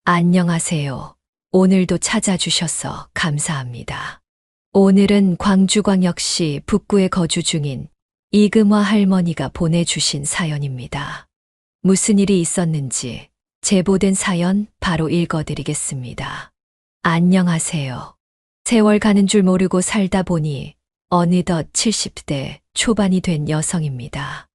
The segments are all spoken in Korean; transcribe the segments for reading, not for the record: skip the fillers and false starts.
안녕하세요. 오늘도 찾아주셔서 감사합니다. 오늘은 광주광역시 북구에 거주 중인 이금화 할머니가 보내주신 사연입니다. 무슨 일이 있었는지 제보된 사연 바로 읽어드리겠습니다. 안녕하세요. 세월 가는 줄 모르고 살다 보니 어느덧 70대 초반이 된 여성입니다.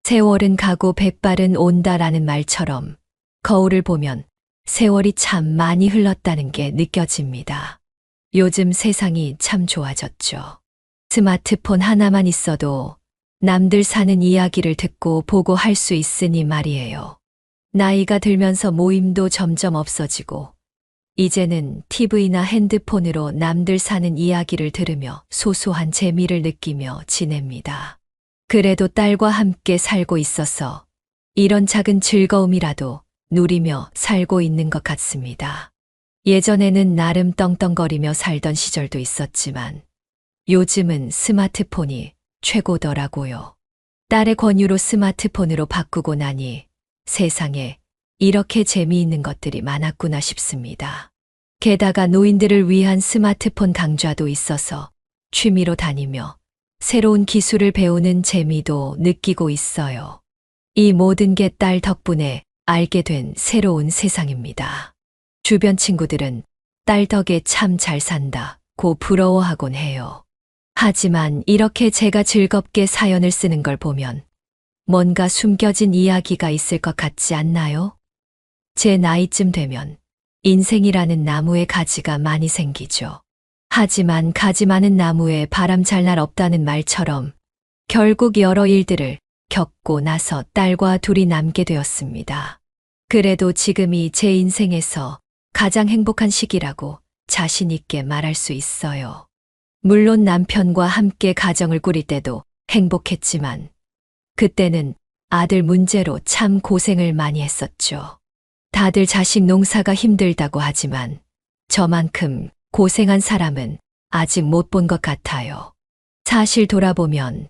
세월은 가고 백발은 온다라는 말처럼 거울을 보면 세월이 참 많이 흘렀다는 게 느껴집니다. 요즘 세상이 참 좋아졌죠. 스마트폰 하나만 있어도 남들 사는 이야기를 듣고 보고 할 수 있으니 말이에요. 나이가 들면서 모임도 점점 없어지고 이제는 TV나 핸드폰으로 남들 사는 이야기를 들으며 소소한 재미를 느끼며 지냅니다. 그래도 딸과 함께 살고 있어서 이런 작은 즐거움이라도 누리며 살고 있는 것 같습니다. 예전에는 나름 떵떵거리며 살던 시절도 있었지만 요즘은 스마트폰이 최고더라고요. 딸의 권유로 스마트폰으로 바꾸고 나니 세상에 이렇게 재미있는 것들이 많았구나 싶습니다. 게다가 노인들을 위한 스마트폰 강좌도 있어서 취미로 다니며 새로운 기술을 배우는 재미도 느끼고 있어요. 이 모든 게 딸 덕분에 알게 된 새로운 세상입니다. 주변 친구들은 딸 덕에 참 잘 산다고 부러워하곤 해요. 하지만 이렇게 제가 즐겁게 사연을 쓰는 걸 보면 뭔가 숨겨진 이야기가 있을 것 같지 않나요? 제 나이쯤 되면 인생이라는 나무에 가지가 많이 생기죠. 하지만 가지 많은 나무에 바람 잘 날 없다는 말처럼 결국 여러 일들을 겪고 나서 딸과 둘이 남게 되었습니다. 그래도 지금이 제 인생에서 가장 행복한 시기라고 자신 있게 말할 수 있어요. 물론 남편과 함께 가정을 꾸릴 때도 행복했지만 그때는 아들 문제로 참 고생을 많이 했었죠. 다들 자식 농사가 힘들다고 하지만 저만큼 고생한 사람은 아직 못 본 것 같아요. 사실 돌아보면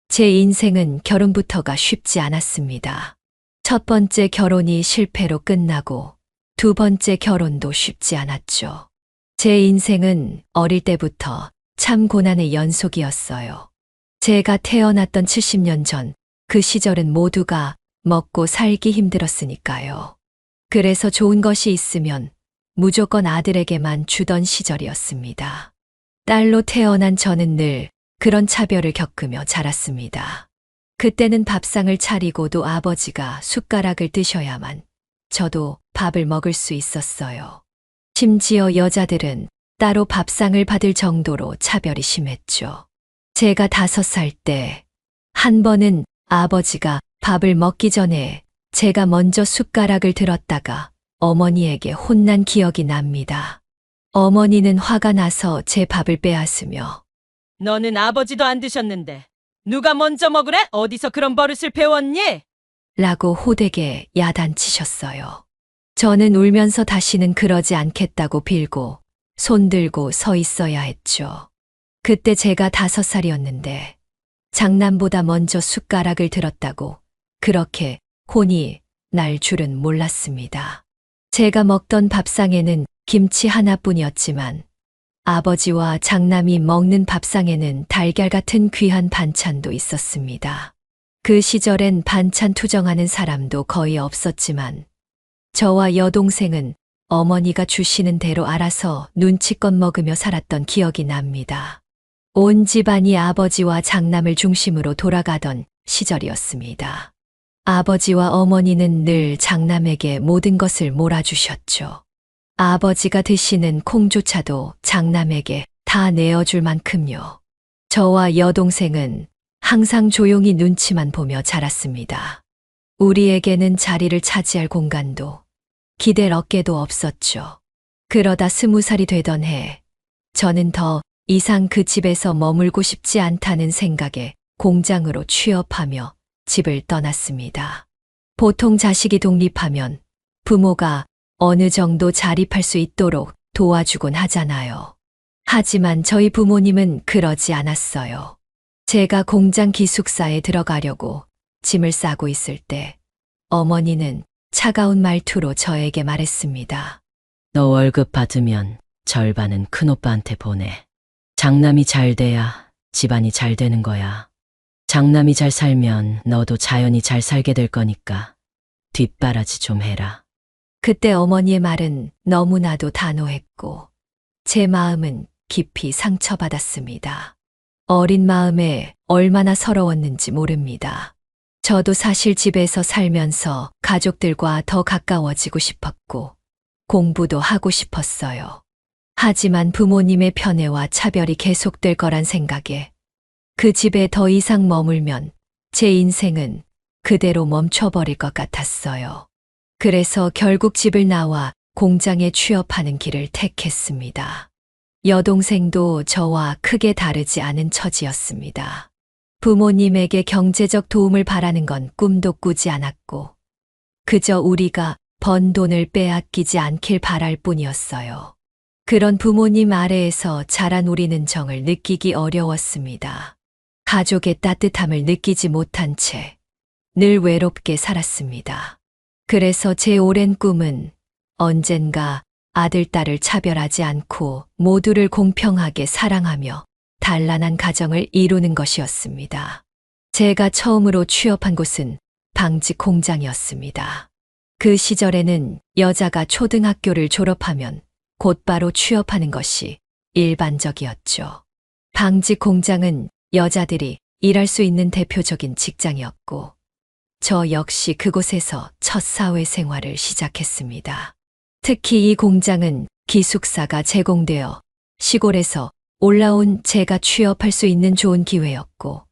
제 인생은 결혼부터가 쉽지 않았습니다. 첫 번째 결혼이 실패로 끝나고 두 번째 결혼도 쉽지 않았죠. 제 인생은 어릴 때부터 참 고난의 연속이었어요. 제가 태어났던 70년 전 그 시절은 모두가 먹고 살기 힘들었으니까요. 그래서 좋은 것이 있으면 무조건 아들에게만 주던 시절이었습니다. 딸로 태어난 저는 늘 그런 차별을 겪으며 자랐습니다. 그때는 밥상을 차리고도 아버지가 숟가락을 드셔야만 저도 밥을 먹을 수 있었어요. 심지어 여자들은 따로 밥상을 받을 정도로 차별이 심했죠. 제가 5살 때 한 번은 아버지가 밥을 먹기 전에 제가 먼저 숟가락을 들었다가 어머니에게 혼난 기억이 납니다. 어머니는 화가 나서 제 밥을 빼앗으며 너는 아버지도 안 드셨는데 누가 먼저 먹으래? 어디서 그런 버릇을 배웠니? 라고 호되게 야단치셨어요. 저는 울면서 다시는 그러지 않겠다고 빌고 손 들고 서 있어야 했죠. 그때 제가 5살이었는데 장남보다 먼저 숟가락을 들었다고 그렇게 혼이 날 줄은 몰랐습니다. 제가 먹던 밥상에는 김치 하나뿐이었지만 아버지와 장남이 먹는 밥상에는 달걀 같은 귀한 반찬도 있었습니다. 그 시절엔 반찬 투정하는 사람도 거의 없었지만 저와 여동생은 어머니가 주시는 대로 알아서 눈치껏 먹으며 살았던 기억이 납니다. 온 집안이 아버지와 장남을 중심으로 돌아가던 시절이었습니다. 아버지와 어머니는 늘 장남에게 모든 것을 몰아주셨죠. 아버지가 드시는 콩조차도 장남에게 다 내어줄 만큼요. 저와 여동생은 항상 조용히 눈치만 보며 자랐습니다. 우리에게는 자리를 차지할 공간도 기댈 어깨도 없었죠. 그러다 20살이 되던 해 저는 더 이상 그 집에서 머물고 싶지 않다는 생각에 공장으로 취업하며 집을 떠났습니다. 보통 자식이 독립하면 부모가 어느 정도 자립할 수 있도록 도와주곤 하잖아요. 하지만 저희 부모님은 그러지 않았어요. 제가 공장 기숙사에 들어가려고 짐을 싸고 있을 때 어머니는 차가운 말투로 저에게 말했습니다. 너 월급 받으면 절반은 큰오빠한테 보내. 장남이 잘 돼야 집안이 잘 되는 거야. 장남이 잘 살면 너도 자연히 잘 살게 될 거니까 뒷바라지 좀 해라. 그때 어머니의 말은 너무나도 단호했고 제 마음은 깊이 상처받았습니다. 어린 마음에 얼마나 서러웠는지 모릅니다. 저도 사실 집에서 살면서 가족들과 더 가까워지고 싶었고 공부도 하고 싶었어요. 하지만 부모님의 편애와 차별이 계속될 거란 생각에 그 집에 더 이상 머물면 제 인생은 그대로 멈춰버릴 것 같았어요. 그래서 결국 집을 나와 공장에 취업하는 길을 택했습니다. 여동생도 저와 크게 다르지 않은 처지였습니다. 부모님에게 경제적 도움을 바라는 건 꿈도 꾸지 않았고, 그저 우리가 번 돈을 빼앗기지 않길 바랄 뿐이었어요. 그런 부모님 아래에서 자란 우리는 정을 느끼기 어려웠습니다. 가족의 따뜻함을 느끼지 못한 채 늘 외롭게 살았습니다. 그래서 제 오랜 꿈은 언젠가 아들, 딸을 차별하지 않고 모두를 공평하게 사랑하며 단란한 가정을 이루는 것이었습니다. 제가 처음으로 취업한 곳은 방직 공장이었습니다. 그 시절에는 여자가 초등학교를 졸업하면 곧바로 취업하는 것이 일반적이었죠. 방직 공장은 여자들이 일할 수 있는 대표적인 직장이었고, 저 역시 그곳에서 첫 사회생활을 시작했습니다. 특히 이 공장은 기숙사가 제공되어 시골에서 올라온 제가 취업할 수 있는 좋은 기회였고,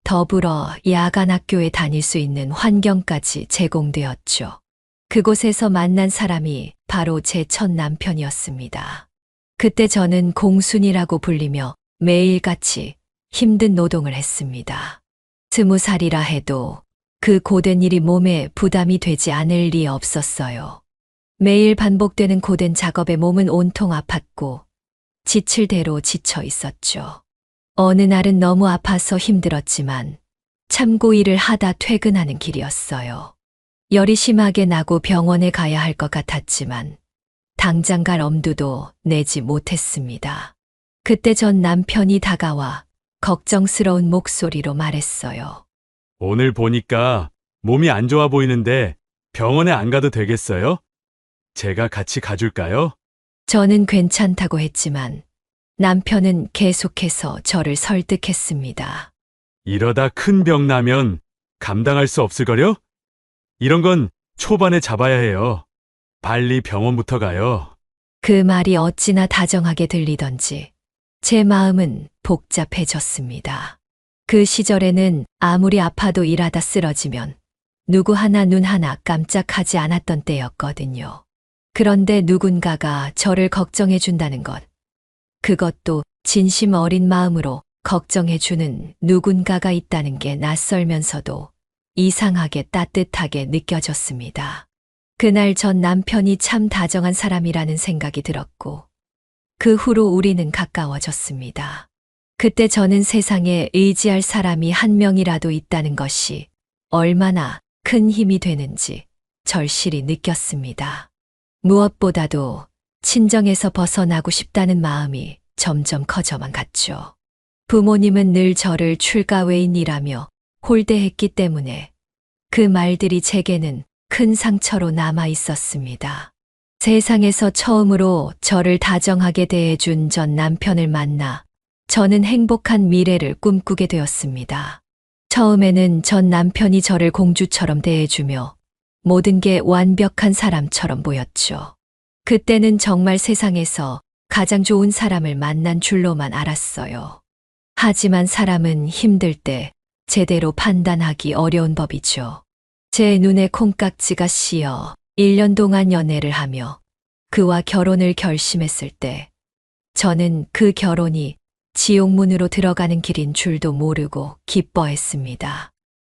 더불어 야간 학교에 다닐 수 있는 환경까지 제공되었죠. 그곳에서 만난 사람이 바로 제 첫 남편이었습니다. 그때 저는 공순이라고 불리며 매일같이 힘든 노동을 했습니다. 20살이라 해도 그 고된 일이 몸에 부담이 되지 않을 리 없었어요. 매일 반복되는 고된 작업에 몸은 온통 아팠고 지칠 대로 지쳐 있었죠. 어느 날은 너무 아파서 힘들었지만 참고 일을 하다 퇴근하는 길이었어요. 열이 심하게 나고 병원에 가야 할 것 같았지만 당장 갈 엄두도 내지 못했습니다. 그때 전 남편이 다가와 걱정스러운 목소리로 말했어요. 오늘 보니까 몸이 안 좋아 보이는데 병원에 안 가도 되겠어요? 제가 같이 가줄까요? 저는 괜찮다고 했지만 남편은 계속해서 저를 설득했습니다. 이러다 큰 병 나면 감당할 수 없을걸요? 이런 건 초반에 잡아야 해요. 빨리 병원부터 가요. 그 말이 어찌나 다정하게 들리던지 제 마음은 복잡해졌습니다. 그 시절에는 아무리 아파도 일하다 쓰러지면 누구 하나 눈 하나 깜짝하지 않았던 때였거든요. 그런데 누군가가 저를 걱정해 준다는 것, 그것도 진심 어린 마음으로 걱정해 주는 누군가가 있다는 게 낯설면서도 이상하게 따뜻하게 느껴졌습니다. 그날 전 남편이 참 다정한 사람이라는 생각이 들었고, 그 후로 우리는 가까워졌습니다. 그때 저는 세상에 의지할 사람이 한 명이라도 있다는 것이 얼마나 큰 힘이 되는지 절실히 느꼈습니다. 무엇보다도 친정에서 벗어나고 싶다는 마음이 점점 커져만 갔죠. 부모님은 늘 저를 출가외인이라며 홀대했기 때문에 그 말들이 제게는 큰 상처로 남아 있었습니다. 세상에서 처음으로 저를 다정하게 대해준 전 남편을 만나 저는 행복한 미래를 꿈꾸게 되었습니다. 처음에는 전 남편이 저를 공주처럼 대해주며 모든 게 완벽한 사람처럼 보였죠. 그때는 정말 세상에서 가장 좋은 사람을 만난 줄로만 알았어요. 하지만 사람은 힘들 때 제대로 판단하기 어려운 법이죠. 제 눈에 콩깍지가 씌어 1년 동안 연애를 하며 그와 결혼을 결심했을 때 저는 그 결혼이 지옥문으로 들어가는 길인 줄도 모르고 기뻐했습니다.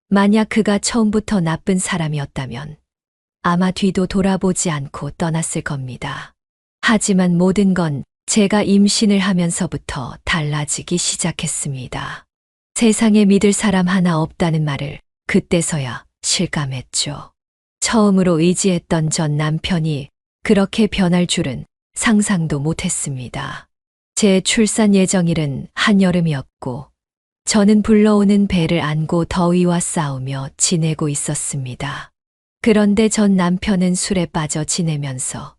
만약 그가 처음부터 나쁜 사람이었다면 아마 뒤도 돌아보지 않고 떠났을 겁니다. 하지만 모든 건 제가 임신을 하면서부터 달라지기 시작했습니다. 세상에 믿을 사람 하나 없다는 말을 그때서야 실감했죠. 처음으로 의지했던 전 남편이 그렇게 변할 줄은 상상도 못했습니다. 제 출산 예정일은 한여름이었고, 저는 불러오는 배를 안고 더위와 싸우며 지내고 있었습니다. 그런데 전 남편은 술에 빠져 지내면서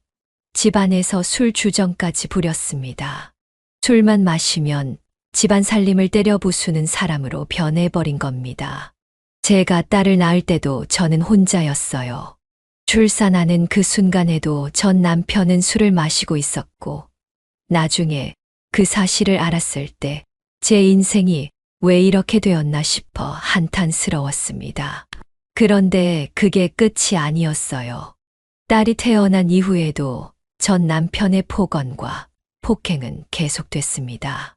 집안에서 술 주정까지 부렸습니다. 술만 마시면 집안 살림을 때려 부수는 사람으로 변해버린 겁니다. 제가 딸을 낳을 때도 저는 혼자였어요. 출산하는 그 순간에도 전 남편은 술을 마시고 있었고, 나중에 그 사실을 알았을 때 제 인생이 왜 이렇게 되었나 싶어 한탄스러웠습니다. 그런데 그게 끝이 아니었어요. 딸이 태어난 이후에도 전 남편의 폭언과 폭행은 계속됐습니다.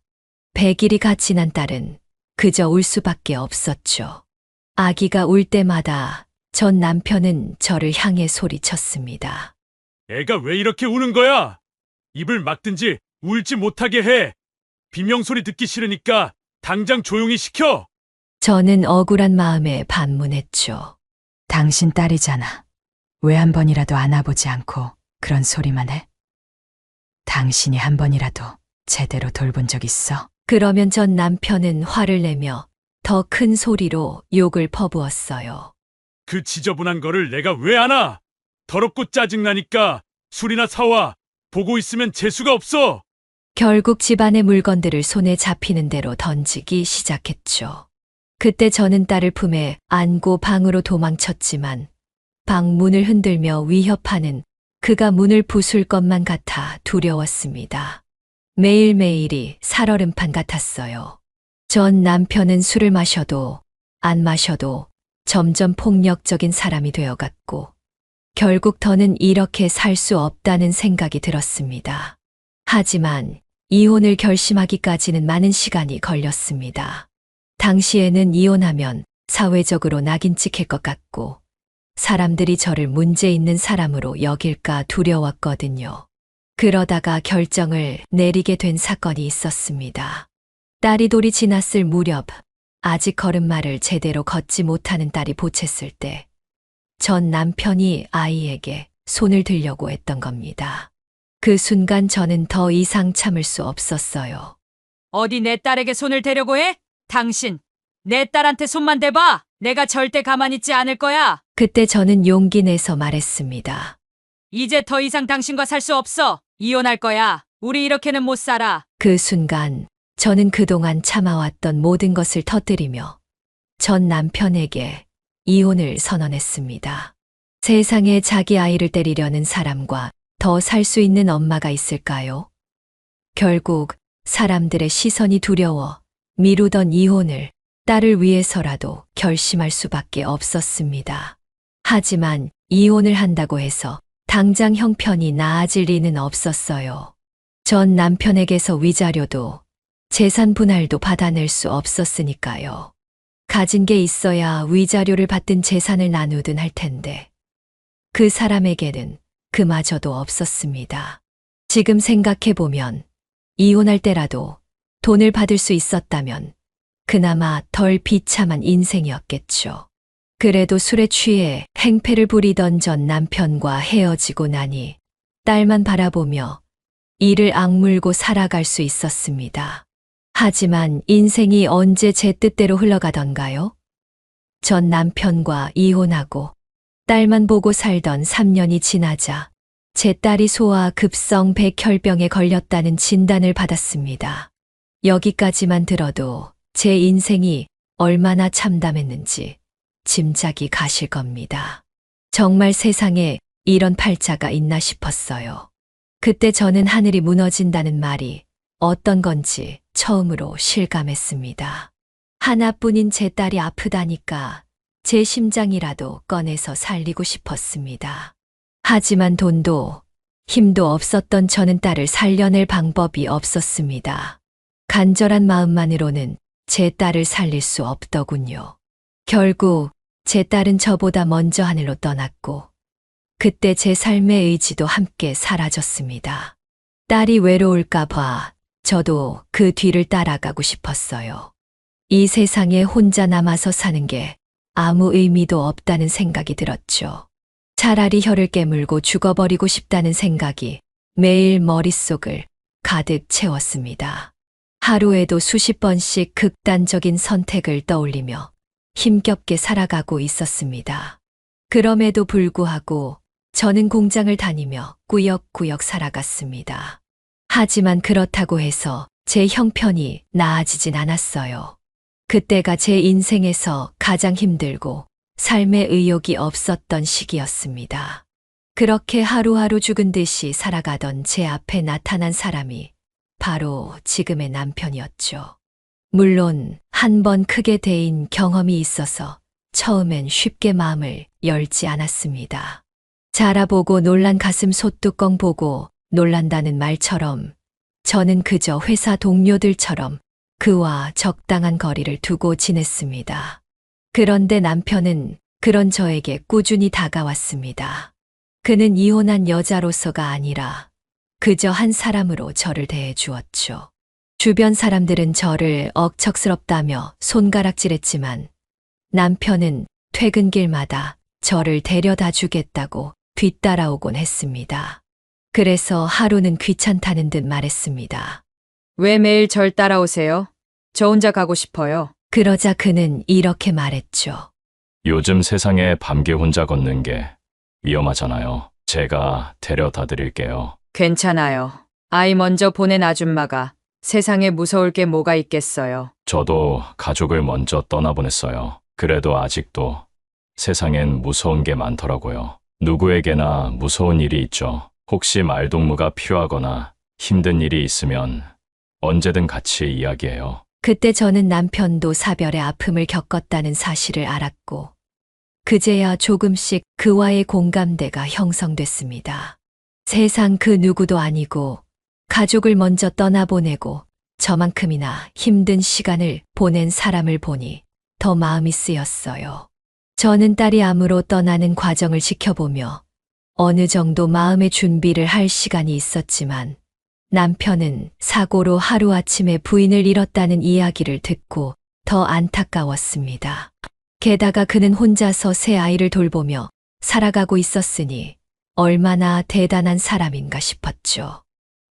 100일이 가 지난 딸은 그저 울 수밖에 없었죠. 아기가 울 때마다 전 남편은 저를 향해 소리쳤습니다. 애가 왜 이렇게 우는 거야? 입을 막든지 울지 못하게 해. 비명소리 듣기 싫으니까 당장 조용히 시켜. 저는 억울한 마음에 반문했죠. 당신 딸이잖아. 왜 한 번이라도 안아보지 않고 그런 소리만 해? 당신이 한 번이라도 제대로 돌본 적 있어? 그러면 전 남편은 화를 내며 더 큰 소리로 욕을 퍼부었어요. 그 지저분한 거를 내가 왜 안아? 더럽고 짜증나니까 술이나 사와. 보고 있으면 재수가 없어. 결국 집안의 물건들을 손에 잡히는 대로 던지기 시작했죠. 그때 저는 딸을 품에 안고 방으로 도망쳤지만 방 문을 흔들며 위협하는 그가 문을 부술 것만 같아 두려웠습니다. 매일매일이 살얼음판 같았어요. 전 남편은 술을 마셔도 안 마셔도 점점 폭력적인 사람이 되어갔고, 결국 더는 이렇게 살 수 없다는 생각이 들었습니다. 하지만 이혼을 결심하기까지는 많은 시간이 걸렸습니다. 당시에는 이혼하면 사회적으로 낙인 찍힐 것 같고, 사람들이 저를 문제 있는 사람으로 여길까 두려웠거든요. 그러다가 결정을 내리게 된 사건이 있었습니다. 딸이 돌이 지났을 무렵, 아직 걸음마를 제대로 걷지 못하는 딸이 보챘을 때, 전 남편이 아이에게 손을 들려고 했던 겁니다. 그 순간 저는 더 이상 참을 수 없었어요. 어디 내 딸에게 손을 대려고 해? 당신, 내 딸한테 손만 대봐! 내가 절대 가만히 있지 않을 거야! 그때 저는 용기 내서 말했습니다. 이제 더 이상 당신과 살 수 없어! 이혼할 거야! 우리 이렇게는 못 살아! 그 순간 저는 그동안 참아왔던 모든 것을 터뜨리며 전 남편에게 이혼을 선언했습니다. 세상에 자기 아이를 때리려는 사람과 더 살 수 있는 엄마가 있을까요? 결국 사람들의 시선이 두려워 미루던 이혼을 딸을 위해서라도 결심할 수밖에 없었습니다. 하지만 이혼을 한다고 해서 당장 형편이 나아질 리는 없었어요. 전 남편에게서 위자료도 재산 분할도 받아낼 수 없었으니까요. 가진 게 있어야 위자료를 받든 재산을 나누든 할 텐데, 그 사람에게는 그마저도 없었습니다. 지금 생각해보면 이혼할 때라도 돈을 받을 수 있었다면 그나마 덜 비참한 인생이었겠죠. 그래도 술에 취해 행패를 부리던 전 남편과 헤어지고 나니 딸만 바라보며 이를 악물고 살아갈 수 있었습니다. 하지만 인생이 언제 제 뜻대로 흘러가던가요? 전 남편과 이혼하고 딸만 보고 살던 3년이 지나자 제 딸이 소아 급성 백혈병에 걸렸다는 진단을 받았습니다. 여기까지만 들어도 제 인생이 얼마나 참담했는지 짐작이 가실 겁니다. 정말 세상에 이런 팔자가 있나 싶었어요. 그때 저는 하늘이 무너진다는 말이 어떤 건지 처음으로 실감했습니다. 하나뿐인 제 딸이 아프다니까 제 심장이라도 꺼내서 살리고 싶었습니다. 하지만 돈도 힘도 없었던 저는 딸을 살려낼 방법이 없었습니다. 간절한 마음만으로는 제 딸을 살릴 수 없더군요. 결국 제 딸은 저보다 먼저 하늘로 떠났고, 그때 제 삶의 의지도 함께 사라졌습니다. 딸이 외로울까 봐 저도 그 뒤를 따라가고 싶었어요. 이 세상에 혼자 남아서 사는 게 아무 의미도 없다는 생각이 들었죠. 차라리 혀를 깨물고 죽어버리고 싶다는 생각이 매일 머릿속을 가득 채웠습니다. 하루에도 수십 번씩 극단적인 선택을 떠올리며 힘겹게 살아가고 있었습니다. 그럼에도 불구하고 저는 공장을 다니며 꾸역꾸역 살아갔습니다. 하지만 그렇다고 해서 제 형편이 나아지진 않았어요. 그때가 제 인생에서 가장 힘들고 삶의 의욕이 없었던 시기였습니다. 그렇게 하루하루 죽은 듯이 살아가던 제 앞에 나타난 사람이 바로 지금의 남편이었죠. 물론 한 번 크게 대인 경험이 있어서 처음엔 쉽게 마음을 열지 않았습니다. 자라보고 놀란 가슴 소뚜껑 보고 놀란다는 말처럼 저는 그저 회사 동료들처럼 그와 적당한 거리를 두고 지냈습니다. 그런데 남편은 그런 저에게 꾸준히 다가왔습니다. 그는 이혼한 여자로서가 아니라 그저 한 사람으로 저를 대해 주었죠. 주변 사람들은 저를 억척스럽다며 손가락질했지만 남편은 퇴근길마다 저를 데려다 주겠다고 뒤따라오곤 했습니다. 그래서 하루는 귀찮다는 듯 말했습니다. 왜 매일 절 따라오세요? 저 혼자 가고 싶어요. 그러자 그는 이렇게 말했죠. 요즘 세상에 밤길 혼자 걷는 게 위험하잖아요. 제가 데려다 드릴게요. 괜찮아요. 아이 먼저 보낸 아줌마가 세상에 무서울 게 뭐가 있겠어요. 저도 가족을 먼저 떠나보냈어요. 그래도 아직도 세상엔 무서운 게 많더라고요. 누구에게나 무서운 일이 있죠. 혹시 말동무가 필요하거나 힘든 일이 있으면 언제든 같이 이야기해요. 그때 저는 남편도 사별의 아픔을 겪었다는 사실을 알았고 그제야 조금씩 그와의 공감대가 형성됐습니다. 세상 그 누구도 아니고 가족을 먼저 떠나보내고 저만큼이나 힘든 시간을 보낸 사람을 보니 더 마음이 쓰였어요. 저는 딸이 암으로 떠나는 과정을 지켜보며 어느 정도 마음의 준비를 할 시간이 있었지만 남편은 사고로 하루아침에 부인을 잃었다는 이야기를 듣고 더 안타까웠습니다. 게다가 그는 혼자서 새 아이를 돌보며 살아가고 있었으니 얼마나 대단한 사람인가 싶었죠.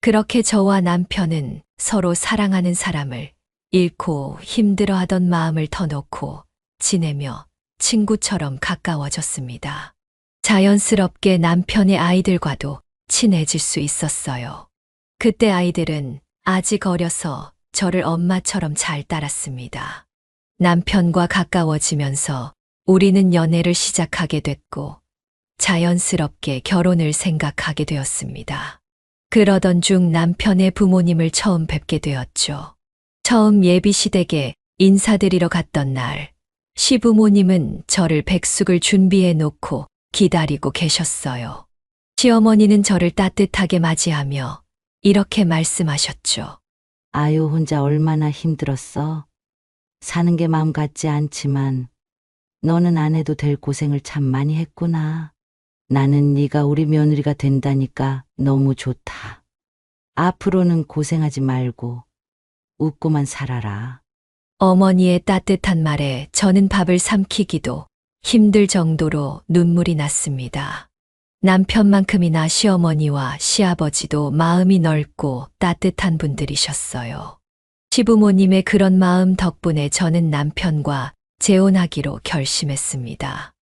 그렇게 저와 남편은 서로 사랑하는 사람을 잃고 힘들어하던 마음을 터놓고 지내며 친구처럼 가까워졌습니다. 자연스럽게 남편의 아이들과도 친해질 수 있었어요. 그때 아이들은 아직 어려서 저를 엄마처럼 잘 따랐습니다. 남편과 가까워지면서 우리는 연애를 시작하게 됐고 자연스럽게 결혼을 생각하게 되었습니다. 그러던 중 남편의 부모님을 처음 뵙게 되었죠. 처음 예비시댁에 인사드리러 갔던 날, 시부모님은 저를 백숙을 준비해 놓고 기다리고 계셨어요. 시어머니는 저를 따뜻하게 맞이하며 이렇게 말씀하셨죠. 아유, 혼자 얼마나 힘들었어. 사는 게 마음 같지 않지만 너는 안 해도 될 고생을 참 많이 했구나. 나는 네가 우리 며느리가 된다니까 너무 좋다. 앞으로는 고생하지 말고 웃고만 살아라. 어머니의 따뜻한 말에 저는 밥을 삼키기도 힘들 정도로 눈물이 났습니다. 남편만큼이나 시어머니와 시아버지도 마음이 넓고 따뜻한 분들이셨어요. 시부모님의 그런 마음 덕분에 저는 남편과 재혼하기로 결심했습니다.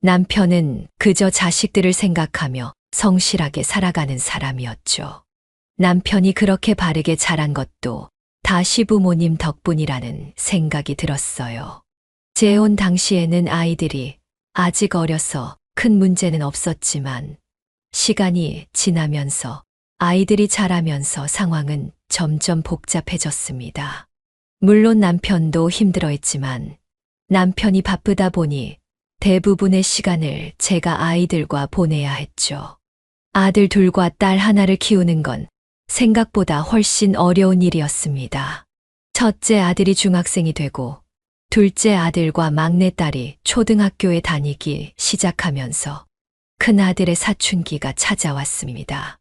남편은 그저 자식들을 생각하며 성실하게 살아가는 사람이었죠. 남편이 그렇게 바르게 자란 것도 다 시부모님 덕분이라는 생각이 들었어요. 재혼 당시에는 아이들이 아직 어려서 큰 문제는 없었지만 시간이 지나면서 아이들이 자라면서 상황은 점점 복잡해졌습니다. 물론 남편도 힘들어했지만 남편이 바쁘다 보니 대부분의 시간을 제가 아이들과 보내야 했죠. 아들 둘과 딸 하나를 키우는 건 생각보다 훨씬 어려운 일이었습니다. 첫째 아들이 중학생이 되고 둘째 아들과 막내딸이 초등학교에 다니기 시작하면서 큰아들의 사춘기가 찾아왔습니다.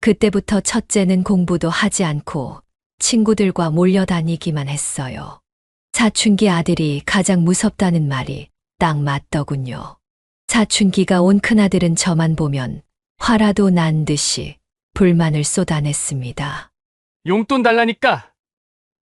그때부터 첫째는 공부도 하지 않고 친구들과 몰려다니기만 했어요. 사춘기 아들이 가장 무섭다는 말이 딱 맞더군요. 사춘기가 온 큰아들은 저만 보면 화라도 난 듯이 불만을 쏟아냈습니다. 용돈 달라니까.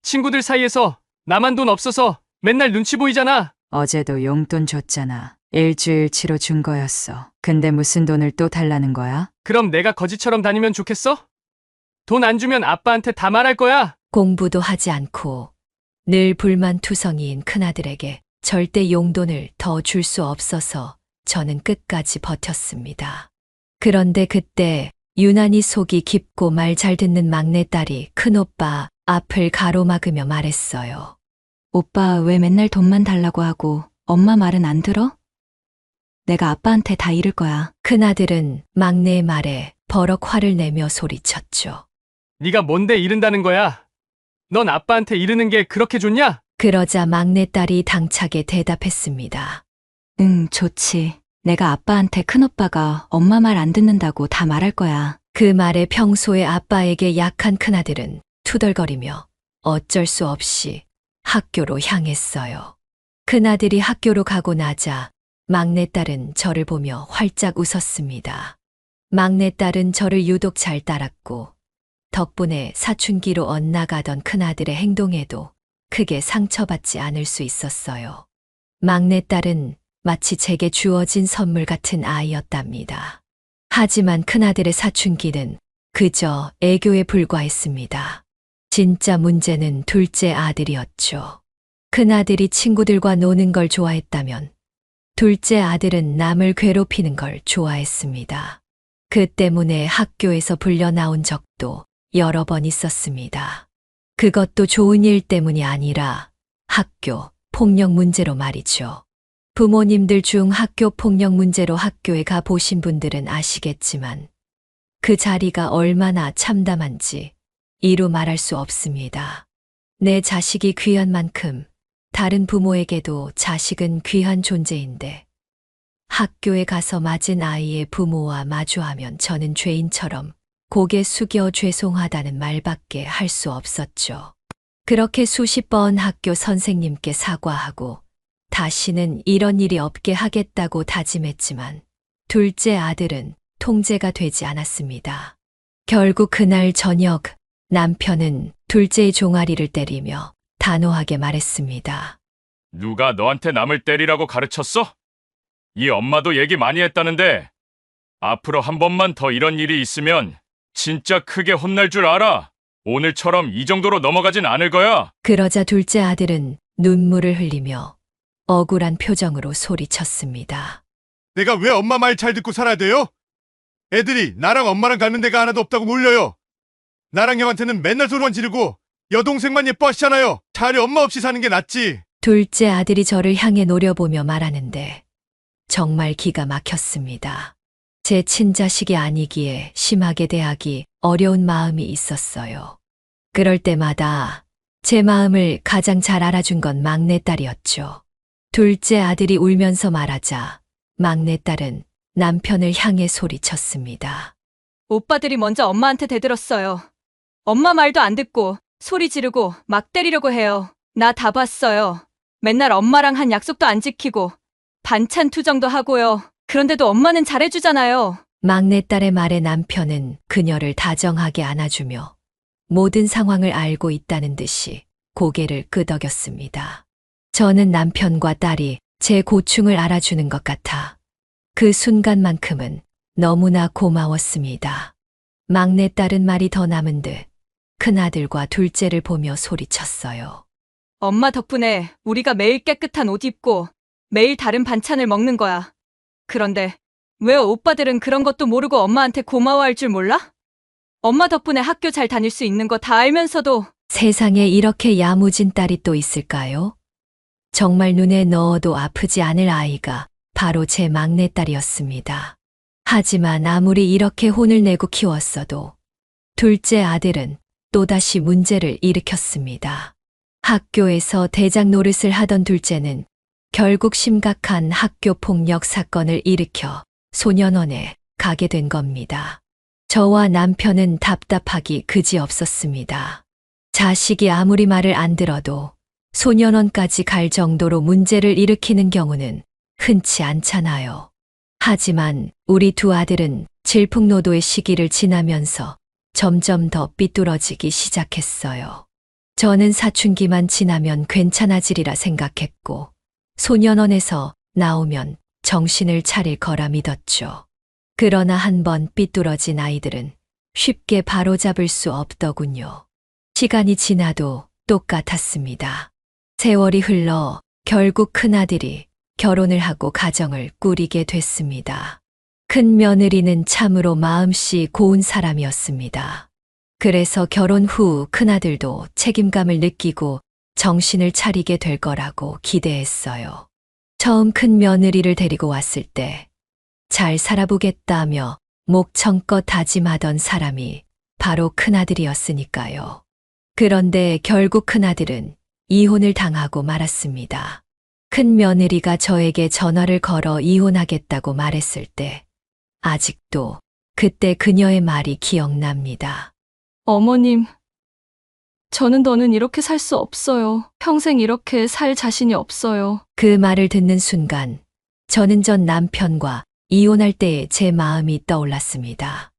친구들 사이에서 나만 돈 없어서 맨날 눈치 보이잖아. 어제도 용돈 줬잖아. 일주일치로 준 거였어. 근데 무슨 돈을 또 달라는 거야? 그럼 내가 거지처럼 다니면 좋겠어? 돈 안 주면 아빠한테 다 말할 거야. 공부도 하지 않고 늘 불만투성이인 큰아들에게 절대 용돈을 더 줄 수 없어서 저는 끝까지 버텼습니다. 그런데 그때 유난히 속이 깊고 말 잘 듣는 막내딸이 큰오빠 앞을 가로막으며 말했어요. 오빠 왜 맨날 돈만 달라고 하고 엄마 말은 안 들어? 내가 아빠한테 다 잃을 거야. 큰아들은 막내의 말에 버럭 화를 내며 소리쳤죠. 네가 뭔데 이른다는 거야? 넌 아빠한테 이르는 게 그렇게 좋냐? 그러자 막내딸이 당차게 대답했습니다. 응, 좋지. 내가 아빠한테 큰오빠가 엄마 말 안 듣는다고 다 말할 거야. 그 말에 평소에 아빠에게 약한 큰아들은 투덜거리며 어쩔 수 없이 학교로 향했어요. 큰아들이 학교로 가고 나자 막내딸은 저를 보며 활짝 웃었습니다. 막내딸은 저를 유독 잘 따랐고 덕분에 사춘기로 엇나가던 큰아들의 행동에도 크게 상처받지 않을 수 있었어요. 막내딸은 마치 제게 주어진 선물 같은 아이였답니다. 하지만 큰아들의 사춘기는 그저 애교에 불과했습니다. 진짜 문제는 둘째 아들이었죠. 큰아들이 친구들과 노는 걸 좋아했다면 둘째 아들은 남을 괴롭히는 걸 좋아했습니다. 그 때문에 학교에서 불려나온 적도 여러 번 있었습니다. 그것도 좋은 일 때문이 아니라 학교 폭력 문제로 말이죠. 부모님들 중 학교 폭력 문제로 학교에 가 보신 분들은 아시겠지만 그 자리가 얼마나 참담한지 이루 말할 수 없습니다. 내 자식이 귀한 만큼 다른 부모에게도 자식은 귀한 존재인데 학교에 가서 맞은 아이의 부모와 마주하면 저는 죄인처럼 고개 숙여 죄송하다는 말밖에 할 수 없었죠. 그렇게 수십 번 학교 선생님께 사과하고 다시는 이런 일이 없게 하겠다고 다짐했지만 둘째 아들은 통제가 되지 않았습니다. 결국 그날 저녁 남편은 둘째의 종아리를 때리며 단호하게 말했습니다. 누가 너한테 남을 때리라고 가르쳤어? 이 엄마도 얘기 많이 했다는데 앞으로 한 번만 더 이런 일이 있으면 진짜 크게 혼날 줄 알아. 오늘처럼 이 정도로 넘어가진 않을 거야. 그러자 둘째 아들은 눈물을 흘리며 억울한 표정으로 소리쳤습니다. 내가 왜 엄마 말 잘 듣고 살아야 돼요? 애들이 나랑 엄마랑 가는 데가 하나도 없다고 몰려요. 나랑 형한테는 맨날 소리만 지르고 여동생만 예뻐하시잖아요. 차라리 엄마 없이 사는 게 낫지. 둘째 아들이 저를 향해 노려보며 말하는데 정말 기가 막혔습니다. 제 친자식이 아니기에 심하게 대하기 어려운 마음이 있었어요. 그럴 때마다 제 마음을 가장 잘 알아준 건 막내딸이었죠. 둘째 아들이 울면서 말하자 막내딸은 남편을 향해 소리쳤습니다. 오빠들이 먼저 엄마한테 대들었어요. 엄마 말도 안 듣고 소리 지르고 막 때리려고 해요. 나 다 봤어요. 맨날 엄마랑 한 약속도 안 지키고 반찬 투정도 하고요. 그런데도 엄마는 잘해주잖아요. 막내딸의 말에 남편은 그녀를 다정하게 안아주며 모든 상황을 알고 있다는 듯이 고개를 끄덕였습니다. 저는 남편과 딸이 제 고충을 알아주는 것 같아 그 순간만큼은 너무나 고마웠습니다. 막내딸은 말이 더 남은 듯 큰아들과 둘째를 보며 소리쳤어요. 엄마 덕분에 우리가 매일 깨끗한 옷 입고 매일 다른 반찬을 먹는 거야. 그런데 왜 오빠들은 그런 것도 모르고 엄마한테 고마워할 줄 몰라? 엄마 덕분에 학교 잘 다닐 수 있는 거 다 알면서도. 세상에 이렇게 야무진 딸이 또 있을까요? 정말 눈에 넣어도 아프지 않을 아이가 바로 제 막내딸이었습니다. 하지만 아무리 이렇게 혼을 내고 키웠어도 둘째 아들은 또다시 문제를 일으켰습니다. 학교에서 대장 노릇을 하던 둘째는 결국 심각한 학교 폭력 사건을 일으켜 소년원에 가게 된 겁니다. 저와 남편은 답답하기 그지없었습니다. 자식이 아무리 말을 안 들어도 소년원까지 갈 정도로 문제를 일으키는 경우는 흔치 않잖아요. 하지만 우리 두 아들은 질풍노도의 시기를 지나면서 점점 더 삐뚤어지기 시작했어요. 저는 사춘기만 지나면 괜찮아지리라 생각했고, 소년원에서 나오면 정신을 차릴 거라 믿었죠. 그러나 한번 삐뚤어진 아이들은 쉽게 바로잡을 수 없더군요. 시간이 지나도 똑같았습니다. 세월이 흘러 결국 큰아들이 결혼을 하고 가정을 꾸리게 됐습니다. 큰 며느리는 참으로 마음씨 고운 사람이었습니다. 그래서 결혼 후 큰아들도 책임감을 느끼고 정신을 차리게 될 거라고 기대했어요. 처음 큰 며느리를 데리고 왔을 때 잘 살아보겠다며 목청껏 다짐하던 사람이 바로 큰아들이었으니까요. 그런데 결국 큰아들은 이혼을 당하고 말았습니다. 큰 며느리가 저에게 전화를 걸어 이혼하겠다고 말했을 때 아직도 그때 그녀의 말이 기억납니다. 어머님, 저는 더는 이렇게 살 수 없어요. 평생 이렇게 살 자신이 없어요. 그 말을 듣는 순간 저는 전 남편과 이혼할 때의 제 마음이 떠올랐습니다.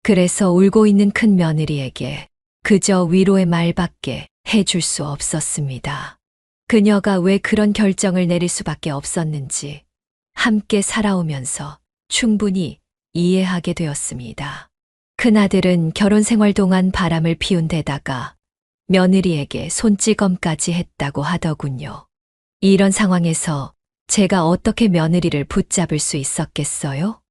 그래서 울고 있는 큰 며느리에게 그저 위로의 말밖에 해줄 수 없었습니다. 그녀가 왜 그런 결정을 내릴 수밖에 없었는지 함께 살아오면서 충분히 이해하게 되었습니다. 큰아들은 결혼 생활 동안 바람을 피운 데다가 며느리에게 손찌검까지 했다고 하더군요. 이런 상황에서 제가 어떻게 며느리를 붙잡을 수 있었겠어요?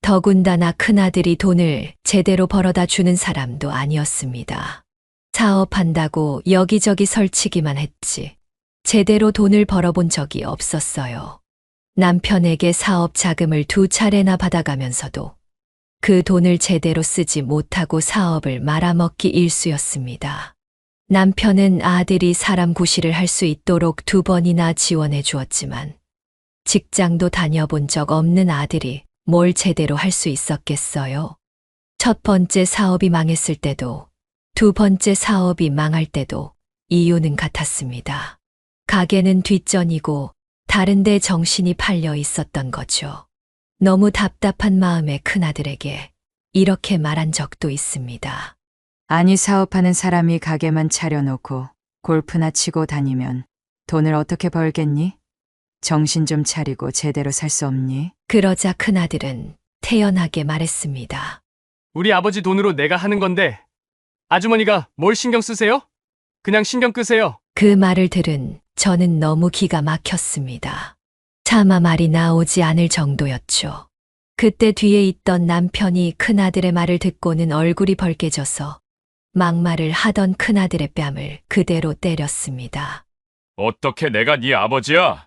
더군다나 큰아들이 돈을 제대로 벌어다 주는 사람도 아니었습니다. 사업한다고 여기저기 설치기만 했지 제대로 돈을 벌어본 적이 없었어요. 남편에게 사업 자금을 2차례나 받아가면서도 그 돈을 제대로 쓰지 못하고 사업을 말아먹기 일쑤였습니다. 남편은 아들이 사람 구실을 할 수 있도록 2번이나 지원해 주었지만 직장도 다녀본 적 없는 아들이 뭘 제대로 할 수 있었겠어요? 첫 번째 사업이 망했을 때도 두 번째 사업이 망할 때도 이유는 같았습니다. 가게는 뒷전이고 다른데 정신이 팔려 있었던 거죠. 너무 답답한 마음에 큰아들에게 이렇게 말한 적도 있습니다. 아니 사업하는 사람이 가게만 차려놓고 골프나 치고 다니면 돈을 어떻게 벌겠니? 정신 좀 차리고 제대로 살 수 없니? 그러자 큰아들은 태연하게 말했습니다. 우리 아버지 돈으로 내가 하는 건데 아주머니가 뭘 신경 쓰세요? 그냥 신경 끄세요. 그 말을 들은 저는 너무 기가 막혔습니다. 차마 말이 나오지 않을 정도였죠. 그때 뒤에 있던 남편이 큰아들의 말을 듣고는 얼굴이 벌개져서 막말을 하던 큰아들의 뺨을 그대로 때렸습니다. 어떻게 내가 네 아버지야?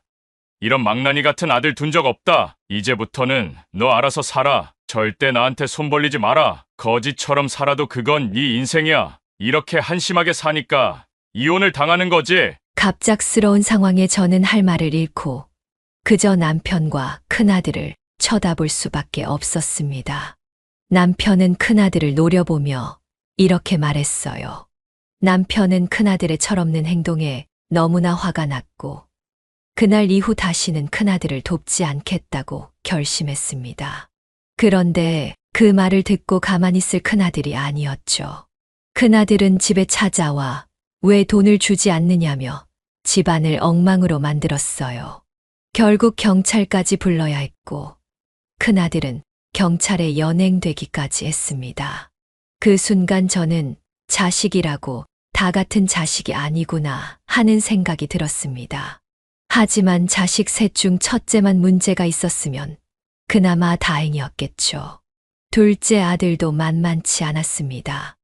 이런 망나니 같은 아들 둔 적 없다. 이제부터는 너 알아서 살아. 절대 나한테 손 벌리지 마라. 거지처럼 살아도 그건 네 인생이야. 이렇게 한심하게 사니까 이혼을 당하는 거지. 갑작스러운 상황에 저는 할 말을 잃고 그저 남편과 큰아들을 쳐다볼 수밖에 없었습니다. 남편은 큰아들을 노려보며 이렇게 말했어요. 남편은 큰아들의 철없는 행동에 너무나 화가 났고 그날 이후 다시는 큰아들을 돕지 않겠다고 결심했습니다. 그런데 그 말을 듣고 가만히 있을 큰아들이 아니었죠. 큰아들은 집에 찾아와 왜 돈을 주지 않느냐며 집안을 엉망으로 만들었어요. 결국 경찰까지 불러야 했고 큰아들은 경찰에 연행되기까지 했습니다. 그 순간 저는 자식이라고 다 같은 자식이 아니구나 하는 생각이 들었습니다. 하지만 자식 셋 중 첫째만 문제가 있었으면 그나마 다행이었겠죠. 둘째 아들도 만만치 않았습니다.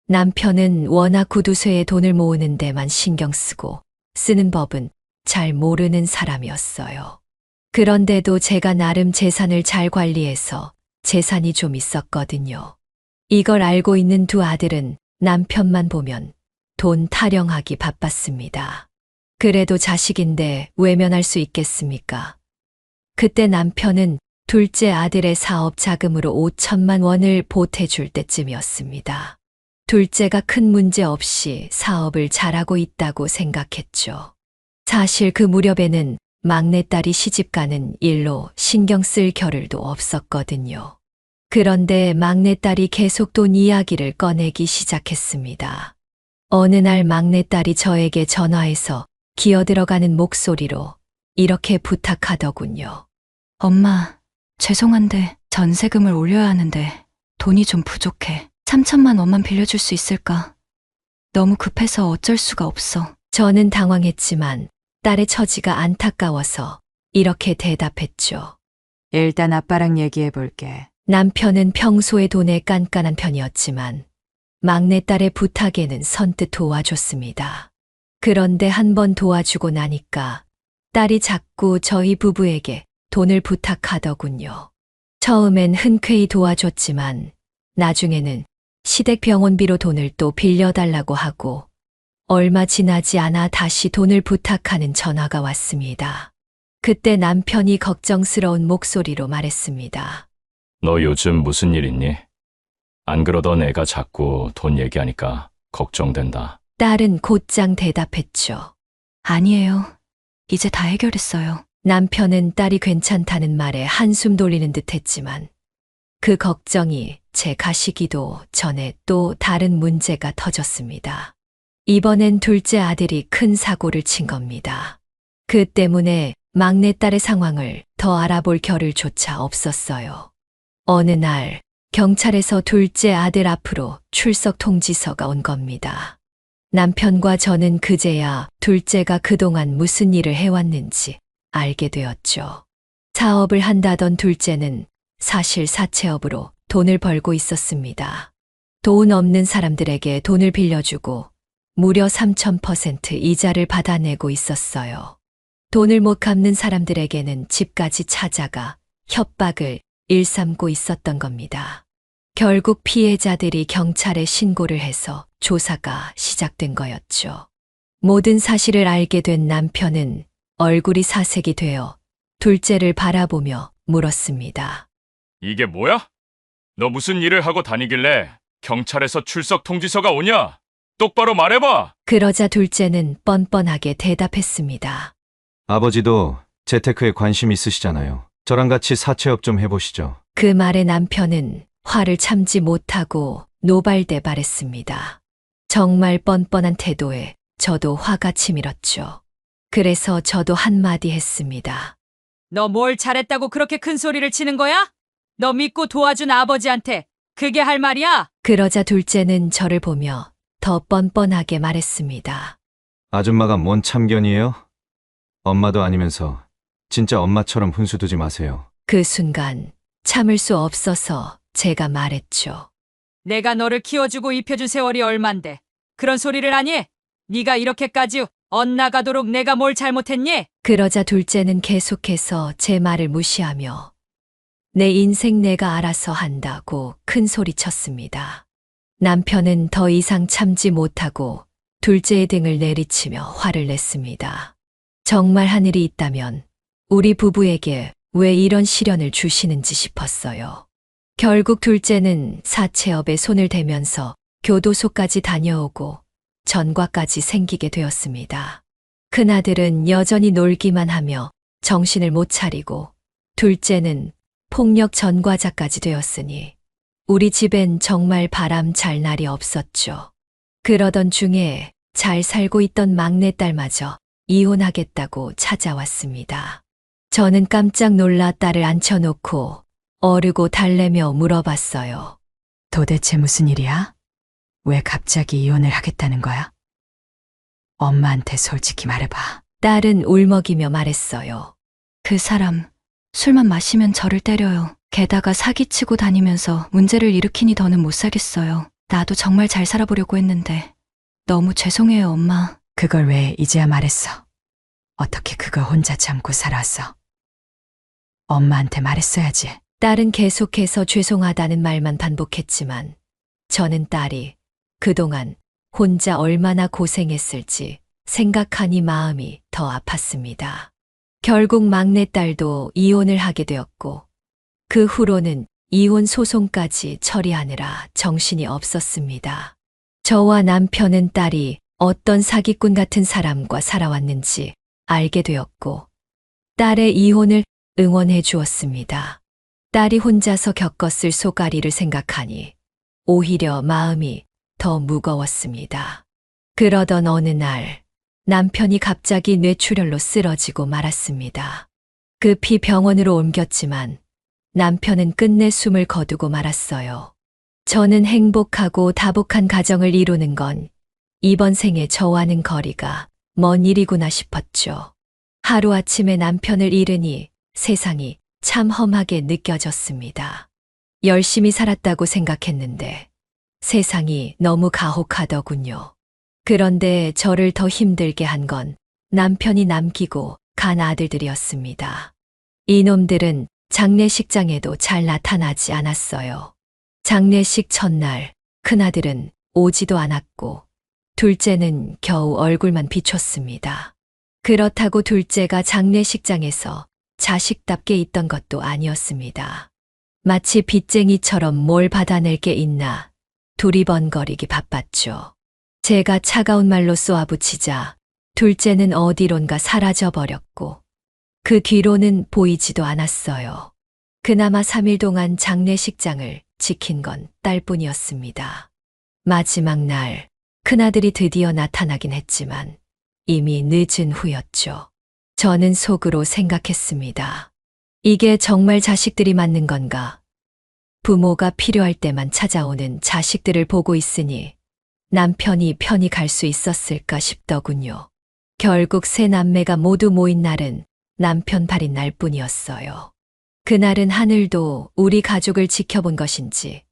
남편은 워낙 구두쇠에 돈을 모으는 데만 신경 쓰고 쓰는 법은 잘 모르는 사람이었어요. 그런데도 제가 나름 재산을 잘 관리해서 재산이 좀 있었거든요. 이걸 알고 있는 두 아들은 남편만 보면 돈 타령하기 바빴습니다. 그래도 자식인데 외면할 수 있겠습니까? 그때 남편은 둘째 아들의 사업 자금으로 5천만 원을 보태줄 때쯤이었습니다. 둘째가 큰 문제 없이 사업을 잘하고 있다고 생각했죠. 사실 그 무렵에는 막내딸이 시집가는 일로 신경 쓸 겨를도 없었거든요. 그런데 막내딸이 계속 돈 이야기를 꺼내기 시작했습니다. 어느 날 막내딸이 저에게 전화해서 기어들어가는 목소리로 이렇게 부탁하더군요. 엄마, 죄송한데 전세금을 올려야 하는데 돈이 좀 부족해. 3천만 원만 빌려줄 수 있을까? 너무 급해서 어쩔 수가 없어. 저는 당황했지만 딸의 처지가 안타까워서 이렇게 대답했죠. 일단 아빠랑 얘기해 볼게. 남편은 평소에 돈에 깐깐한 편이었지만 막내딸의 부탁에는 선뜻 도와줬습니다. 그런데 한 번 도와주고 나니까 딸이 자꾸 저희 부부에게 돈을 부탁하더군요. 처음엔 흔쾌히 도와줬지만 나중에는 시댁 병원비로 돈을 또 빌려달라고 하고 얼마 지나지 않아 다시 돈을 부탁하는 전화가 왔습니다. 그때 남편이 걱정스러운 목소리로 말했습니다. 너 요즘 무슨 일 있니? 안 그러던 애가 자꾸 돈 얘기하니까 걱정된다. 딸은 곧장 대답했죠. 아니에요. 이제 다 해결했어요. 남편은 딸이 괜찮다는 말에 한숨 돌리는 듯 했지만 그 걱정이 제 가시기도 전에 또 다른 문제가 터졌습니다. 이번엔 둘째 아들이 큰 사고를 친 겁니다. 그 때문에 막내딸의 상황을 더 알아볼 겨를조차 없었어요. 어느 날 경찰에서 둘째 아들 앞으로 출석 통지서가 온 겁니다. 남편과 저는 그제야 둘째가 그동안 무슨 일을 해왔는지 알게 되었죠. 사업을 한다던 둘째는 사실 사채업으로 돈을 벌고 있었습니다. 돈 없는 사람들에게 돈을 빌려주고 무려 3000% 이자를 받아내고 있었어요. 돈을 못 갚는 사람들에게는 집까지 찾아가 협박을 일삼고 있었던 겁니다. 결국 피해자들이 경찰에 신고를 해서 조사가 시작된 거였죠. 모든 사실을 알게 된 남편은 얼굴이 사색이 되어 둘째를 바라보며 물었습니다. 이게 뭐야? 너 무슨 일을 하고 다니길래 경찰에서 출석 통지서가 오냐? 똑바로 말해봐! 그러자 둘째는 뻔뻔하게 대답했습니다. 아버지도 재테크에 관심 있으시잖아요. 저랑 같이 사채업 좀 해보시죠. 그 말에 남편은 화를 참지 못하고 노발대발했습니다. 정말 뻔뻔한 태도에 저도 화가 치밀었죠. 그래서 저도 한마디 했습니다. 너 뭘 잘했다고 그렇게 큰 소리를 치는 거야? 너 믿고 도와준 아버지한테 그게 할 말이야? 그러자 둘째는 저를 보며 더 뻔뻔하게 말했습니다. 아줌마가 뭔 참견이에요? 엄마도 아니면서 진짜 엄마처럼 훈수 두지 마세요. 그 순간 참을 수 없어서 제가 말했죠. 내가 너를 키워주고 입혀준 세월이 얼만데 그런 소리를 하니? 네가 이렇게까지 엇나가도록 내가 뭘 잘못했니? 그러자 둘째는 계속해서 제 말을 무시하며 내 인생 내가 알아서 한다고 큰 소리 쳤습니다. 남편은 더 이상 참지 못하고 둘째의 등을 내리치며 화를 냈습니다. 정말 하늘이 있다면 우리 부부에게 왜 이런 시련을 주시는지 싶었어요. 결국 둘째는 사채업에 손을 대면서 교도소까지 다녀오고 전과까지 생기게 되었습니다. 큰아들은 여전히 놀기만 하며 정신을 못 차리고 둘째는 폭력 전과자까지 되었으니 우리 집엔 정말 바람 잘 날이 없었죠. 그러던 중에 잘 살고 있던 막내딸마저 이혼하겠다고 찾아왔습니다. 저는 깜짝 놀라 딸을 앉혀놓고 어르고 달래며 물어봤어요. 도대체 무슨 일이야? 왜 갑자기 이혼을 하겠다는 거야? 엄마한테 솔직히 말해봐. 딸은 울먹이며 말했어요. 그 사람 술만 마시면 저를 때려요. 게다가 사기치고 다니면서 문제를 일으키니 더는 못 살겠어요. 나도 정말 잘 살아보려고 했는데 너무 죄송해요, 엄마. 그걸 왜 이제야 말했어? 어떻게 그거 혼자 참고 살았어? 엄마한테 말했어야지. 딸은 계속해서 죄송하다는 말만 반복했지만 저는 딸이 그동안 혼자 얼마나 고생했을지 생각하니 마음이 더 아팠습니다. 결국 막내딸도 이혼을 하게 되었고 그 후로는 이혼 소송까지 처리하느라 정신이 없었습니다. 저와 남편은 딸이 어떤 사기꾼 같은 사람과 살아왔는지 알게 되었고 딸의 이혼을 응원해 주었습니다. 딸이 혼자서 겪었을 속앓이를 생각하니 오히려 마음이 더 무거웠습니다. 그러던 어느 날 남편이 갑자기 뇌출혈로 쓰러지고 말았습니다. 급히 병원으로 옮겼지만 남편은 끝내 숨을 거두고 말았어요. 저는 행복하고 다복한 가정을 이루는 건 이번 생에 저와는 거리가 먼 일이구나 싶었죠. 하루아침에 남편을 잃으니 세상이 참 험하게 느껴졌습니다. 열심히 살았다고 생각했는데 세상이 너무 가혹하더군요. 그런데 저를 더 힘들게 한 건 남편이 남기고 간 아들들이었습니다. 이놈들은 장례식장에도 잘 나타나지 않았어요. 장례식 첫날 큰아들은 오지도 않았고 둘째는 겨우 얼굴만 비췄습니다. 그렇다고 둘째가 장례식장에서 자식답게 있던 것도 아니었습니다. 마치 빚쟁이처럼 뭘 받아낼 게 있나 두리번거리기 바빴죠. 제가 차가운 말로 쏘아붙이자 둘째는 어디론가 사라져버렸고 그 뒤로는 보이지도 않았어요. 그나마 3일 동안 장례식장을 지킨 건 딸뿐이었습니다. 마지막 날 큰아들이 드디어 나타나긴 했지만 이미 늦은 후였죠. 저는 속으로 생각했습니다. 이게 정말 자식들이 맞는 건가? 부모가 필요할 때만 찾아오는 자식들을 보고 있으니 남편이 편히 갈 수 있었을까 싶더군요. 결국 세 남매가 모두 모인 날은 남편 발인 날뿐이었어요. 그날은 하늘도 우리 가족을 지켜본 것인지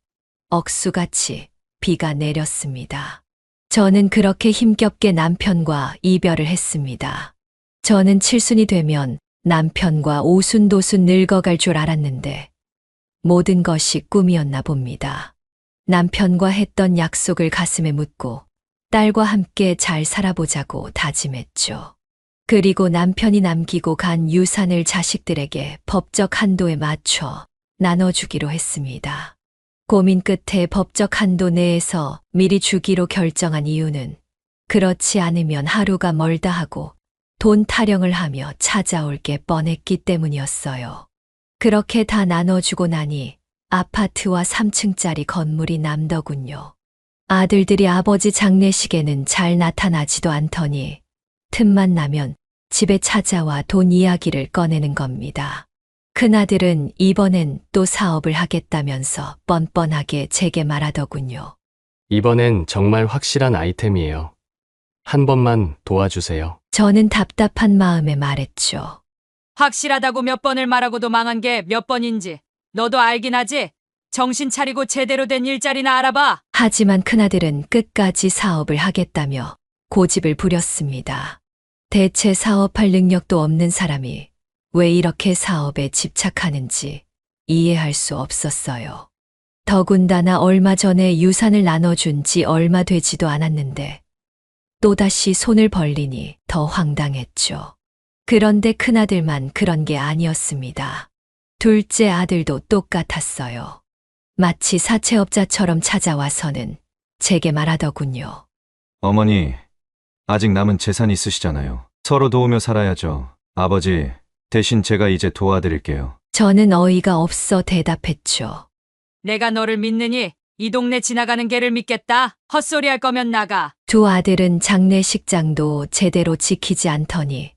억수같이 비가 내렸습니다. 저는 그렇게 힘겹게 남편과 이별을 했습니다. 저는 칠순이 되면 남편과 오순도순 늙어갈 줄 알았는데 모든 것이 꿈이었나 봅니다. 남편과 했던 약속을 가슴에 묻고 딸과 함께 잘 살아보자고 다짐했죠. 그리고 남편이 남기고 간 유산을 자식들에게 법적 한도에 맞춰 나눠주기로 했습니다. 고민 끝에 법적 한도 내에서 미리 주기로 결정한 이유는 그렇지 않으면 하루가 멀다 하고 돈 타령을 하며 찾아올 게 뻔했기 때문이었어요. 그렇게 다 나눠주고 나니 아파트와 3층짜리 건물이 남더군요. 아들들이 아버지 장례식에는 잘 나타나지도 않더니 틈만 나면 집에 찾아와 돈 이야기를 꺼내는 겁니다. 큰아들은 이번엔 또 사업을 하겠다면서 뻔뻔하게 제게 말하더군요. 이번엔 정말 확실한 아이템이에요. 한 번만 도와주세요. 저는 답답한 마음에 말했죠. 확실하다고 몇 번을 말하고도 망한 게 몇 번인지 너도 알긴 하지? 정신 차리고 제대로 된 일자리나 알아봐. 하지만 큰아들은 끝까지 사업을 하겠다며 고집을 부렸습니다. 대체 사업할 능력도 없는 사람이 왜 이렇게 사업에 집착하는지 이해할 수 없었어요. 더군다나 얼마 전에 유산을 나눠준 지 얼마 되지도 않았는데 또다시 손을 벌리니 더 황당했죠. 그런데 큰아들만 그런 게 아니었습니다. 둘째 아들도 똑같았어요. 마치 사채업자처럼 찾아와서는 제게 말하더군요. 어머니, 아직 남은 재산 있으시잖아요. 서로 도우며 살아야죠. 아버지, 대신 제가 이제 도와드릴게요. 저는 어이가 없어 대답했죠. 내가 너를 믿느니 이 동네 지나가는 개를 믿겠다. 헛소리 할 거면 나가. 두 아들은 장례식장도 제대로 지키지 않더니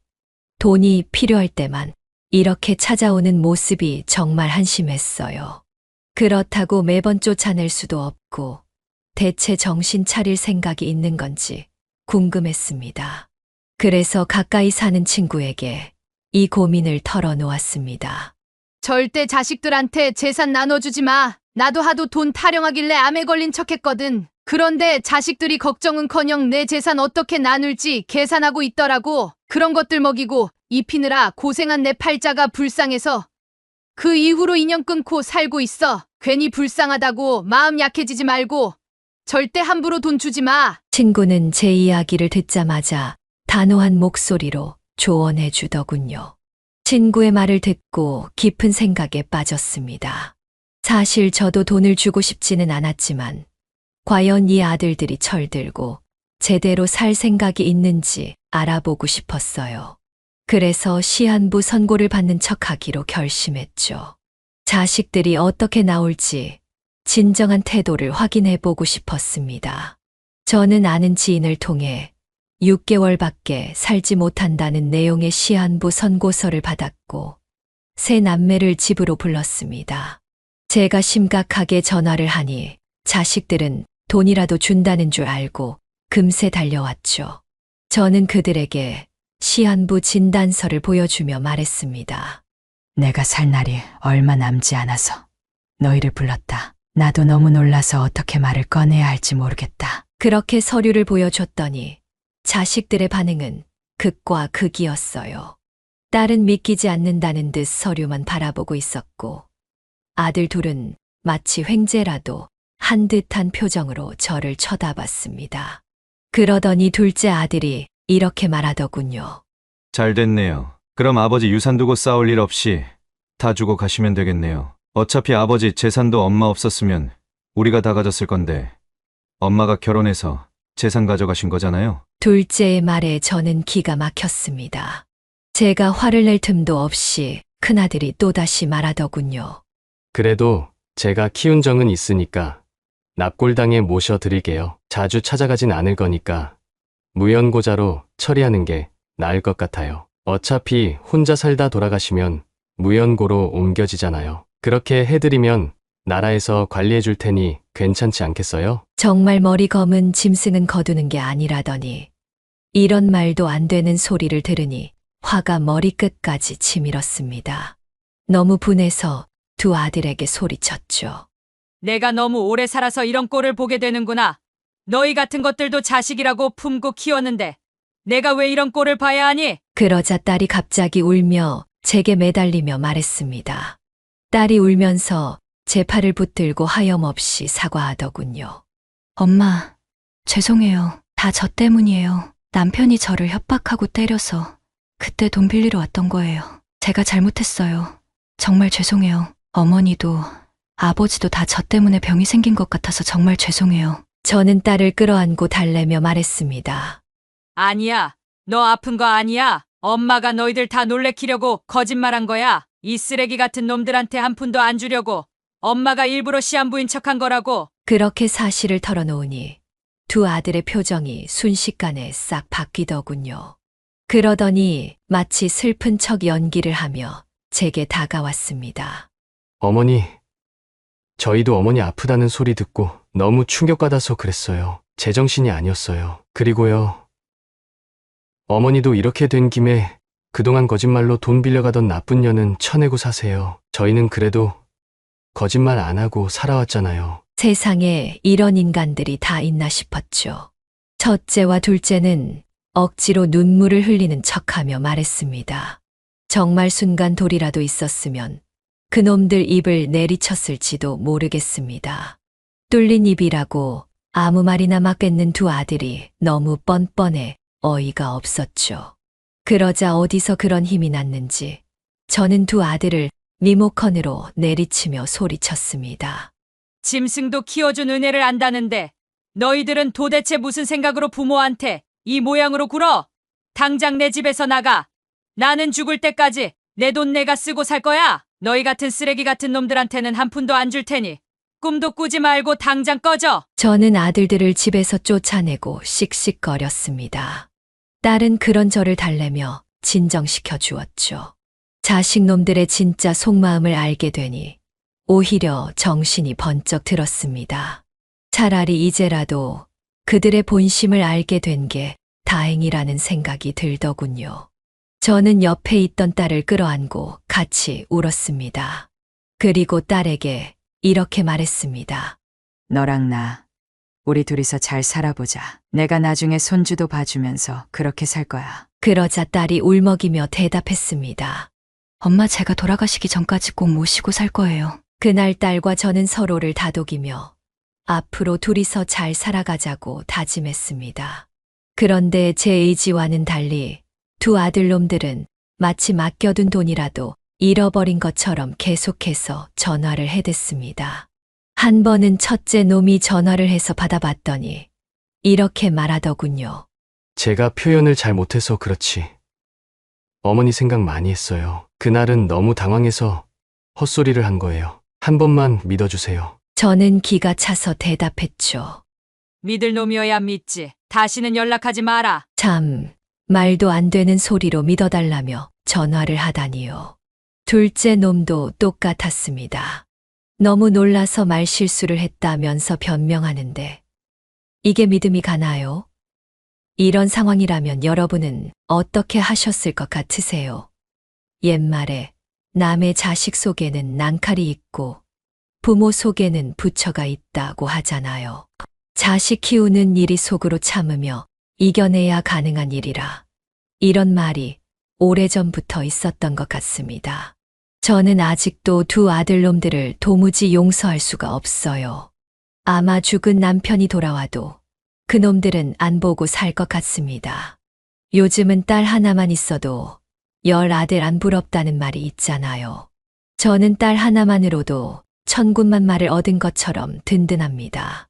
돈이 필요할 때만 이렇게 찾아오는 모습이 정말 한심했어요. 그렇다고 매번 쫓아낼 수도 없고 대체 정신 차릴 생각이 있는 건지 궁금했습니다. 그래서 가까이 사는 친구에게 이 고민을 털어놓았습니다. 절대 자식들한테 재산 나눠주지 마. 나도 하도 돈 타령하길래 암에 걸린 척했거든. 그런데 자식들이 걱정은커녕 내 재산 어떻게 나눌지 계산하고 있더라고. 그런 것들 먹이고 입히느라 고생한 내 팔자가 불쌍해서 그 이후로 인연 끊고 살고 있어. 괜히 불쌍하다고 마음 약해지지 말고 절대 함부로 돈 주지 마. 친구는 제 이야기를 듣자마자 단호한 목소리로 조언해 주더군요. 친구의 말을 듣고 깊은 생각에 빠졌습니다. 사실 저도 돈을 주고 싶지는 않았지만 과연 이 아들들이 철들고 제대로 살 생각이 있는지 알아보고 싶었어요. 그래서 시한부 선고를 받는 척하기로 결심했죠. 자식들이 어떻게 나올지 진정한 태도를 확인해 보고 싶었습니다. 저는 아는 지인을 통해 6개월밖에 살지 못한다는 내용의 시한부 선고서를 받았고 세 남매를 집으로 불렀습니다. 제가 심각하게 전화를 하니 자식들은 돈이라도 준다는 줄 알고 금세 달려왔죠. 저는 그들에게 시한부 진단서를 보여주며 말했습니다. 내가 살 날이 얼마 남지 않아서 너희를 불렀다. 나도 너무 놀라서 어떻게 말을 꺼내야 할지 모르겠다. 그렇게 서류를 보여줬더니 자식들의 반응은 극과 극이었어요. 딸은 믿기지 않는다는 듯 서류만 바라보고 있었고 아들 둘은 마치 횡재라도 한 듯한 표정으로 저를 쳐다봤습니다. 그러더니 둘째 아들이 이렇게 말하더군요. 잘 됐네요. 그럼 아버지 유산 두고 싸울 일 없이 다 주고 가시면 되겠네요. 어차피 아버지 재산도 엄마 없었으면 우리가 다 가졌을 건데 엄마가 결혼해서 재산 가져가신 거잖아요. 둘째의 말에 저는 기가 막혔습니다. 제가 화를 낼 틈도 없이 큰아들이 또다시 말하더군요. 그래도 제가 키운 정은 있으니까 납골당에 모셔드릴게요. 자주 찾아가진 않을 거니까 무연고자로 처리하는 게 나을 것 같아요. 어차피 혼자 살다 돌아가시면 무연고로 옮겨지잖아요. 그렇게 해드리면 나라에서 관리해 줄 테니 괜찮지 않겠어요? 정말 머리 검은 짐승은 거두는 게 아니라더니 이런 말도 안 되는 소리를 들으니 화가 머리끝까지 치밀었습니다. 너무 분해서 두 아들에게 소리쳤죠. 내가 너무 오래 살아서 이런 꼴을 보게 되는구나. 너희 같은 것들도 자식이라고 품고 키웠는데 내가 왜 이런 꼴을 봐야 하니? 그러자 딸이 갑자기 울며 제게 매달리며 말했습니다. 딸이 울면서 제 팔을 붙들고 하염없이 사과하더군요. 엄마, 죄송해요. 다 저 때문이에요. 남편이 저를 협박하고 때려서 그때 돈 빌리러 왔던 거예요. 제가 잘못했어요. 정말 죄송해요. 어머니도 아버지도 다 저 때문에 병이 생긴 것 같아서 정말 죄송해요. 저는 딸을 끌어안고 달래며 말했습니다. 아니야. 너 아픈 거 아니야. 엄마가 너희들 다 놀래키려고 거짓말한 거야. 이 쓰레기 같은 놈들한테 한 푼도 안 주려고 엄마가 일부러 시한부인 척한 거라고. 그렇게 사실을 털어놓으니 두 아들의 표정이 순식간에 싹 바뀌더군요. 그러더니 마치 슬픈 척 연기를 하며 제게 다가왔습니다. 어머니, 저희도 어머니 아프다는 소리 듣고 너무 충격받아서 그랬어요. 제정신이 아니었어요. 그리고요, 어머니도 이렇게 된 김에 그동안 거짓말로 돈 빌려가던 나쁜 년은 쳐내고 사세요. 저희는 그래도 거짓말 안 하고 살아왔잖아요. 세상에 이런 인간들이 다 있나 싶었죠. 첫째와 둘째는 억지로 눈물을 흘리는 척하며 말했습니다. 정말 순간 돌이라도 있었으면 그놈들 입을 내리쳤을지도 모르겠습니다. 뚫린 입이라고 아무 말이나 막 뱉는 두 아들이 너무 뻔뻔해 어이가 없었죠. 그러자 어디서 그런 힘이 났는지 저는 두 아들을 리모컨으로 내리치며 소리쳤습니다. 짐승도 키워준 은혜를 안다는데 너희들은 도대체 무슨 생각으로 부모한테 이 모양으로 굴어? 당장 내 집에서 나가. 나는 죽을 때까지 내 돈 내가 쓰고 살 거야. 너희 같은 쓰레기 같은 놈들한테는 한 푼도 안 줄 테니 꿈도 꾸지 말고 당장 꺼져. 저는 아들들을 집에서 쫓아내고 씩씩거렸습니다. 딸은 그런 저를 달래며 진정시켜 주었죠. 자식놈들의 진짜 속마음을 알게 되니 오히려 정신이 번쩍 들었습니다. 차라리 이제라도 그들의 본심을 알게 된 게 다행이라는 생각이 들더군요. 저는 옆에 있던 딸을 끌어안고 같이 울었습니다. 그리고 딸에게 이렇게 말했습니다. 너랑 나, 우리 둘이서 잘 살아보자. 내가 나중에 손주도 봐주면서 그렇게 살 거야. 그러자 딸이 울먹이며 대답했습니다. 엄마, 제가 돌아가시기 전까지 꼭 모시고 살 거예요. 그날 딸과 저는 서로를 다독이며 앞으로 둘이서 잘 살아가자고 다짐했습니다. 그런데 제 의지와는 달리 두 아들놈들은 마치 맡겨둔 돈이라도 잃어버린 것처럼 계속해서 전화를 해댔습니다. 한 번은 첫째 놈이 전화를 해서 받아봤더니 이렇게 말하더군요. 제가 표현을 잘 못해서 그렇지. 어머니 생각 많이 했어요. 그날은 너무 당황해서 헛소리를 한 거예요. 한 번만 믿어주세요. 저는 기가 차서 대답했죠. 믿을 놈이어야 믿지. 다시는 연락하지 마라. 참, 말도 안 되는 소리로 믿어달라며 전화를 하다니요. 둘째 놈도 똑같았습니다. 너무 놀라서 말실수를 했다면서 변명하는데 이게 믿음이 가나요? 이런 상황이라면 여러분은 어떻게 하셨을 것 같으세요? 옛말에 남의 자식 속에는 난칼이 있고 부모 속에는 부처가 있다고 하잖아요. 자식 키우는 일이 속으로 참으며 이겨내야 가능한 일이라 이런 말이 오래전부터 있었던 것 같습니다. 저는 아직도 두 아들놈들을 도무지 용서할 수가 없어요. 아마 죽은 남편이 돌아와도 그놈들은 안 보고 살 것 같습니다. 요즘은 딸 하나만 있어도 10 아들 안 부럽다는 말이 있잖아요. 저는 딸 하나만으로도 천군만마를 얻은 것처럼 든든합니다.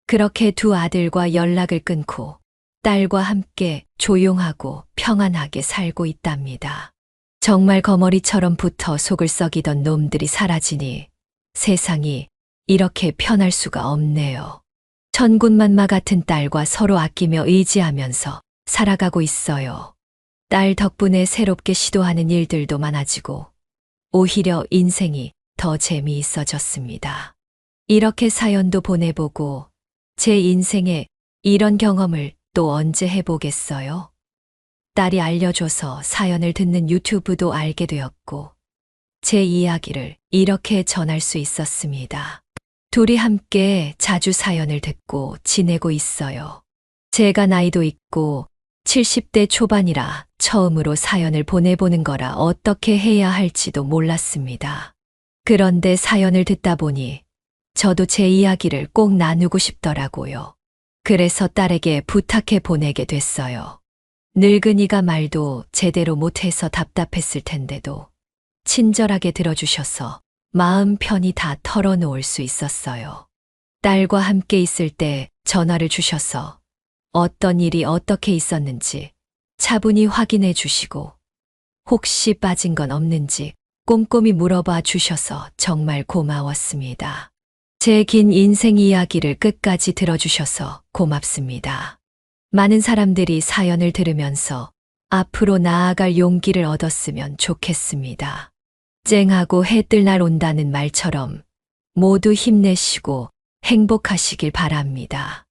그렇게 두 아들과 연락을 끊고 딸과 함께 조용하고 평안하게 살고 있답니다. 정말 거머리처럼 붙어 속을 썩이던 놈들이 사라지니 세상이 이렇게 편할 수가 없네요. 천군만마 같은 딸과 서로 아끼며 의지하면서 살아가고 있어요. 딸 덕분에 새롭게 시도하는 일들도 많아지고 오히려 인생이 더 재미있어졌습니다. 이렇게 사연도 보내보고 제 인생에 이런 경험을 또 언제 해보겠어요? 딸이 알려줘서 사연을 듣는 유튜브도 알게 되었고 제 이야기를 이렇게 전할 수 있었습니다. 둘이 함께 자주 사연을 듣고 지내고 있어요. 제가 나이도 있고 70대 초반이라 처음으로 사연을 보내보는 거라 어떻게 해야 할지도 몰랐습니다. 그런데 사연을 듣다 보니 저도 제 이야기를 꼭 나누고 싶더라고요. 그래서 딸에게 부탁해 보내게 됐어요. 늙은이가 말도 제대로 못해서 답답했을 텐데도 친절하게 들어주셔서 마음 편히 다 털어놓을 수 있었어요. 딸과 함께 있을 때 전화를 주셔서 어떤 일이 어떻게 있었는지 차분히 확인해 주시고 혹시 빠진 건 없는지 꼼꼼히 물어봐 주셔서 정말 고마웠습니다. 제 긴 인생 이야기를 끝까지 들어주셔서 고맙습니다. 많은 사람들이 사연을 들으면서 앞으로 나아갈 용기를 얻었으면 좋겠습니다. 쨍하고 해 뜰 날 온다는 말처럼 모두 힘내시고 행복하시길 바랍니다.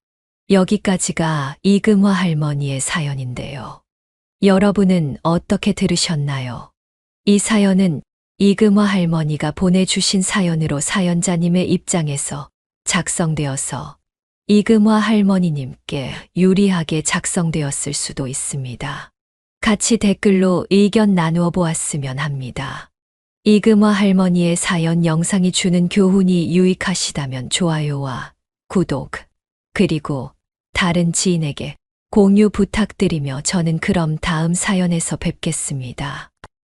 여기까지가 이금화 할머니의 사연인데요. 여러분은 어떻게 들으셨나요? 이 사연은 이금화 할머니가 보내주신 사연으로 사연자님의 입장에서 작성되어서 이금화 할머니님께 유리하게 작성되었을 수도 있습니다. 같이 댓글로 의견 나누어 보았으면 합니다. 이금화 할머니의 사연 영상이 주는 교훈이 유익하시다면 좋아요와 구독, 그리고 다른 지인에게 공유 부탁드리며 저는 그럼 다음 사연에서 뵙겠습니다.